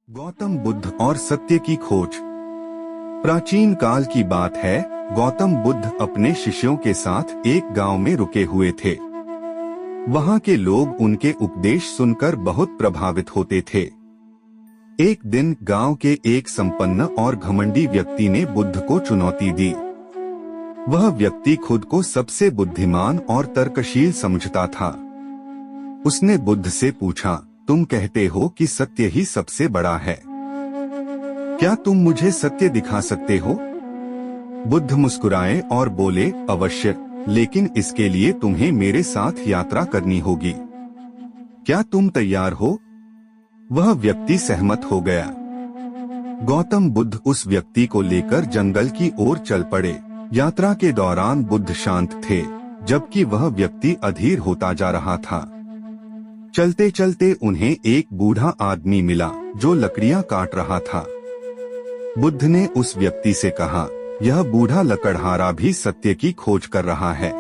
गौतम बुद्ध और सत्य की खोज। प्राचीन काल की बात है। गौतम बुद्ध अपने शिष्यों के साथ एक गांव में रुके हुए थे। वहां के लोग उनके उपदेश सुनकर बहुत प्रभावित होते थे। एक दिन गांव के एक संपन्न और घमंडी व्यक्ति ने बुद्ध को चुनौती दी। वह व्यक्ति खुद को सबसे बुद्धिमान और तर्कशील समझता था। उसने बुद्ध से पूछा, तुम कहते हो कि सत्य ही सबसे बड़ा है, क्या तुम मुझे सत्य दिखा सकते हो? बुद्ध मुस्कुराए और बोले, अवश्य, लेकिन इसके लिए तुम्हें मेरे साथ यात्रा करनी होगी। क्या तुम तैयार हो? वह व्यक्ति सहमत हो गया। गौतम बुद्ध उस व्यक्ति को लेकर जंगल की ओर चल पड़े। यात्रा के दौरान बुद्ध शांत थे, जबकि वह व्यक्ति अधीर होता जा रहा था। चलते चलते उन्हें एक बूढ़ा आदमी मिला जो लकड़ियां काट रहा था। बुद्ध ने उस व्यक्ति से कहा, यह बूढ़ा लकड़हारा भी सत्य की खोज कर रहा है।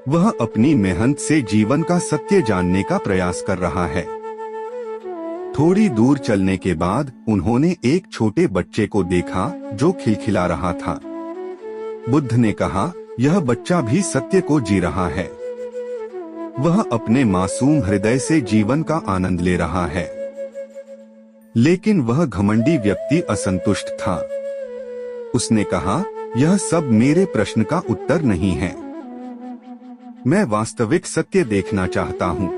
वह अपनी मेहनत से जीवन का सत्य जानने का प्रयास कर रहा है। थोड़ी दूर चलने के बाद उन्होंने एक छोटे बच्चे को देखा जो खिलखिला रहा था। बुद्ध ने कहा, यह बच्चा भी सत्य को जी रहा है। वह अपने मासूम हृदय से जीवन का आनंद ले रहा है। लेकिन वह घमंडी व्यक्ति असंतुष्ट था। उसने कहा, यह सब मेरे प्रश्न का उत्तर नहीं है। मैं वास्तविक सत्य देखना चाहता हूँ।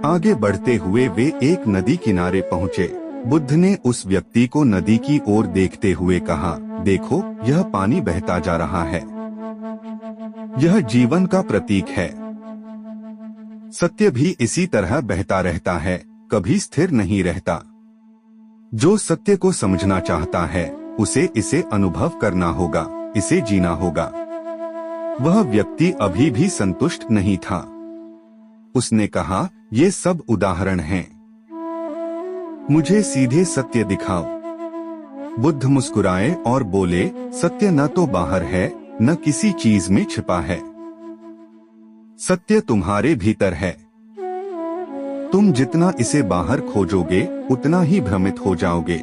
आगे बढ़ते हुए वे एक नदी किनारे पहुँचे। बुद्ध ने उस व्यक्ति को नदी की ओर देखते हुए कहा, देखो, यह पानी बहता जा रहा है। यह जीवन का प्रतीक है। सत्य भी इसी तरह बहता रहता है, कभी स्थिर नहीं रहता। जो सत्य को समझना चाहता है उसे इसे अनुभव करना होगा, इसे जीना होगा। वह व्यक्ति अभी भी संतुष्ट नहीं था। उसने कहा, ये सब उदाहरण हैं, मुझे सीधे सत्य दिखाओ। बुद्ध मुस्कुराए और बोले, सत्य न तो बाहर है न किसी चीज में छिपा है। सत्य तुम्हारे भीतर है। तुम जितना इसे बाहर खोजोगे उतना ही भ्रमित हो जाओगे।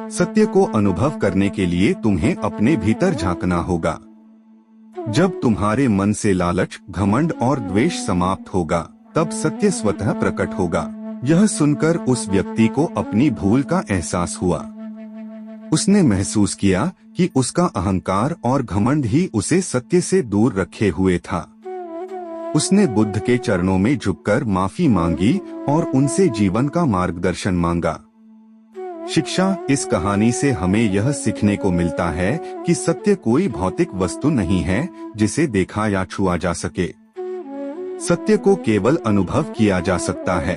सत्य को अनुभव करने के लिए तुम्हें अपने भीतर झांकना होगा। जब तुम्हारे मन से लालच, घमंड और द्वेष समाप्त होगा, तब सत्य स्वतः प्रकट होगा। यह सुनकर उस व्यक्ति को अपनी भूल का एहसास हुआ। उसने महसूस किया कि उसका अहंकार और घमंड ही उसे सत्य से दूर रखे हुए था। उसने बुद्ध के चरणों में झुककर माफी मांगी और उनसे जीवन का मार्गदर्शन मांगा। शिक्षा। इस कहानी से हमें यह सीखने को मिलता है कि सत्य कोई भौतिक वस्तु नहीं है जिसे देखा या छुआ जा सके। सत्य को केवल अनुभव किया जा सकता है।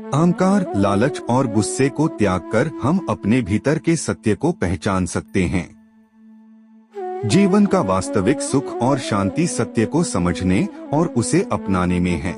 अहंकार, लालच और गुस्से को त्याग कर हम अपने भीतर के सत्य को पहचान सकते हैं। जीवन का वास्तविक सुख और शांति सत्य को समझने और उसे अपनाने में है।